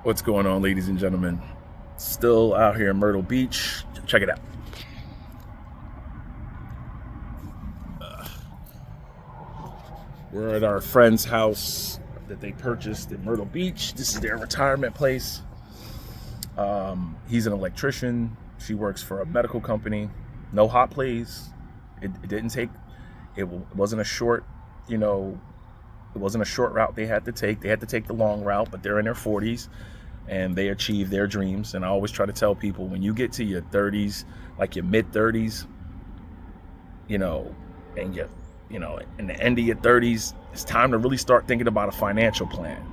What's going on, ladies and gentlemen? Still out here in Myrtle Beach. Check it out. We're at our friend's house that they purchased in Myrtle Beach. This is their retirement place. He's an electrician. She works for a medical company. No hot plays. It didn't take. It wasn't a short. It wasn't a short route they had to take. They had to take the long route, but they're in their 40s and they achieve their dreams. And I always try to tell people, when you get to your 30s, like your mid 30s, and in the end of your 30s, it's time to really start thinking about a financial plan.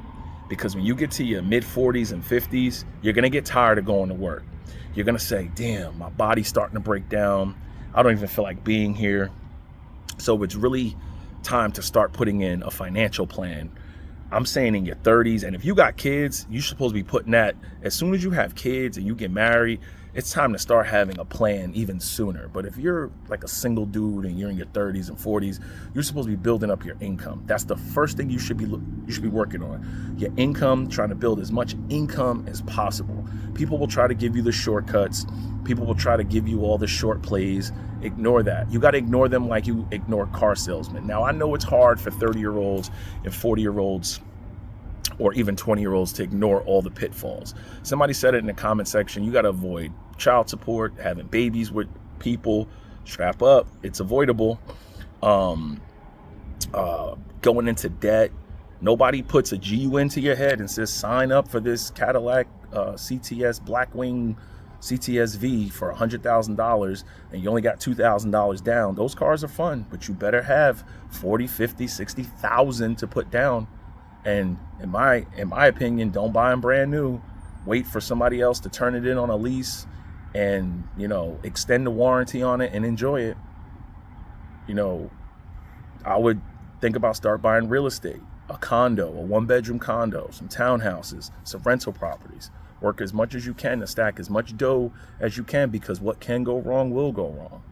Because when you get to your mid 40s and 50s, you're going to get tired of going to work. You're going to say, damn, my body's starting to break down. I don't even feel like being here. So it's really time to start putting in a financial plan. I'm saying in your 30s, and if you got kids, you're supposed to be putting that as soon as you have kids and you get married. It's time to start having a plan even sooner. But if you're like a single dude and you're in your 30s and 40s, you're supposed to be building up your income. That's the first thing you should be working on. Your income, trying to build as much income as possible. People will try to give you the shortcuts. People will try to give you all the short plays. Ignore that. You got to ignore them like you ignore car salesmen. Now, I know it's hard for 30-year-olds and 40-year-olds or even 20-year-olds to ignore all the pitfalls. Somebody said it in the comment section. You got to avoid child support, having babies with people. Strap up. It's avoidable. Going into debt. Nobody puts a GU into your head and says, sign up for this Cadillac CTS Blackwing CTSV for $100,000 and you only got $2,000 down. Those cars are fun, but you better have 40, 50, 60,000 to put down. And in my opinion, don't buy them brand new. Wait for somebody else to turn it in on a lease and, extend the warranty on it and enjoy it. I would think about start buying real estate, a condo, a 1-bedroom condo, some townhouses, some rental properties. Work as much as you can to stack as much dough as you can, because what can go wrong will go wrong.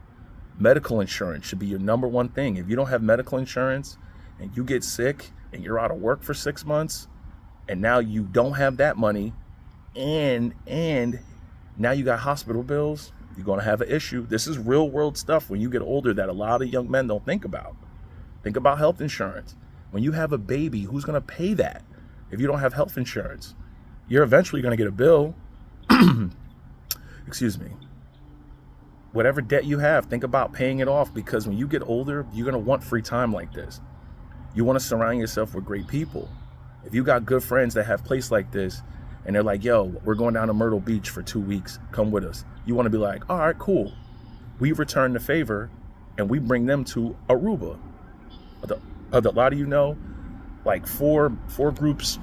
Medical insurance should be your number one thing. If you don't have medical insurance and you get sick and you're out of work for 6 months and now you don't have that money and now you got hospital bills, you're going to have an issue. This is real world stuff when you get older that a lot of young men don't think about. Think about health insurance. When you have a baby, who's going to pay that if you don't have health insurance? You're eventually going to get a bill. Excuse me. Whatever debt you have, think about paying it off, because when you get older, you're going to want free time like this. You want to surround yourself with great people. If you got good friends that have place like this and they're like, yo, we're going down to Myrtle Beach for 2 weeks, come with us. You want to be like, all right, cool. We return the favor and we bring them to Aruba. A lot of like four groups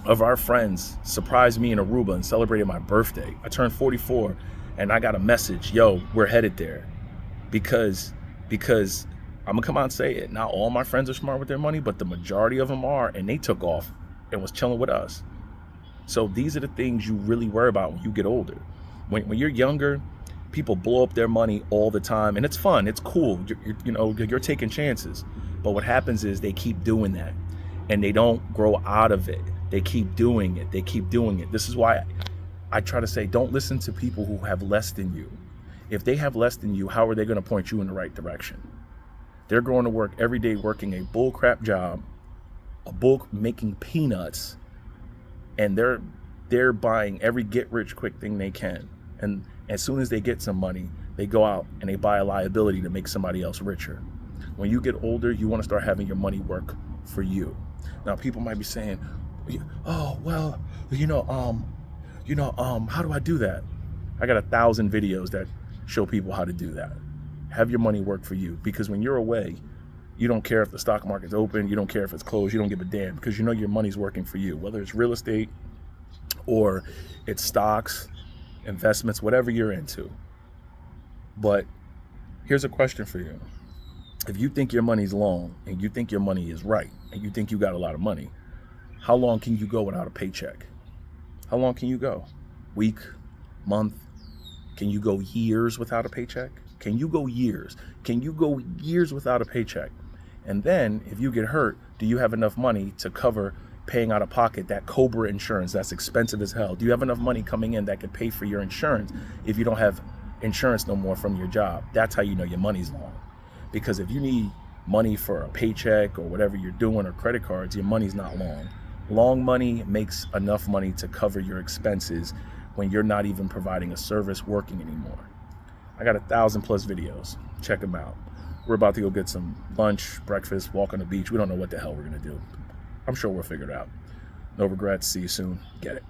of our friends surprised me in Aruba and celebrated my birthday. I turned 44 and I got a message, yo, we're headed there. Because I'm gonna come out and say it, not all my friends are smart with their money, but the majority of them are, and they took off and was chilling with us. So these are the things you really worry about when you get older. When you're younger, people blow up their money all the time, and it's fun, it's cool, you're taking chances. But what happens is they keep doing that and they don't grow out of it. They keep doing it. This is why I try to say, don't listen to people who have less than you. If they have less than you, how are they going to point you in the right direction? They're going to work every day working a bullcrap job, making peanuts, and they're buying every get-rich-quick thing they can. And as soon as they get some money, they go out and they buy a liability to make somebody else richer. When you get older, you want to start having your money work for you. Now, people might be saying, oh, well, how do I do that? I got 1,000 videos that show people how to do that. Have your money work for you, because when you're away, you don't care if the stock market's open, you don't care if it's closed, you don't give a damn, because your money's working for you, whether it's real estate or it's stocks, investments, whatever you're into. But here's a question for you. If you think your money's long and you think your money is right and you think you got a lot of money, how long can you go without a paycheck? How long can you go? Week, month? Can you go years without a paycheck? Can you go years? Can you go years without a paycheck? And then if you get hurt, do you have enough money to cover paying out of pocket that Cobra insurance that's expensive as hell? Do you have enough money coming in that could pay for your insurance if you don't have insurance no more from your job? That's how you know your money's long. Because if you need money for a paycheck or whatever you're doing, or credit cards, your money's not long. Long money makes enough money to cover your expenses when you're not even providing a service working anymore. I got 1,000+ videos. Check them out. We're about to go get some lunch, breakfast, walk on the beach. We don't know what the hell we're going to do. I'm sure we'll figure it out. No regrets. See you soon. Get it.